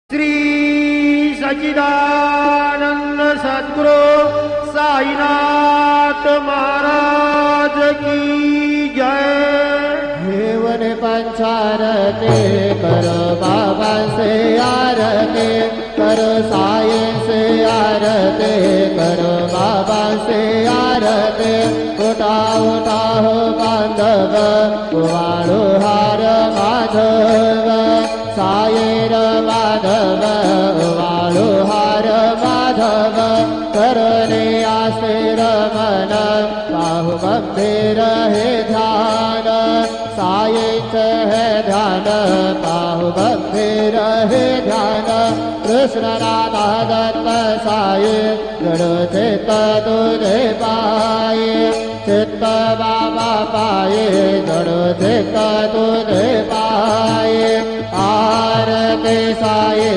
श्री सच्चिदानंद सद्गुरु साईनाथ महाराज की जय। देवन पंचारते कर बाबा से आरते कर साये से आरते कर बाबा से आरते उठा उठा हो बांधव वाळू हार माधव सायेर माधव वाळू हार माधव करणे आसेर मन बाहु गंभीर हे ध्यान सायेच है ध्यान बाहु गंभीर हे ध्यान कृष्ण राधा दत्त साये जड़ चित्त तुझे पाये चित्त बाबा पाये जड़ चित्त तुझे पाये आरती साये।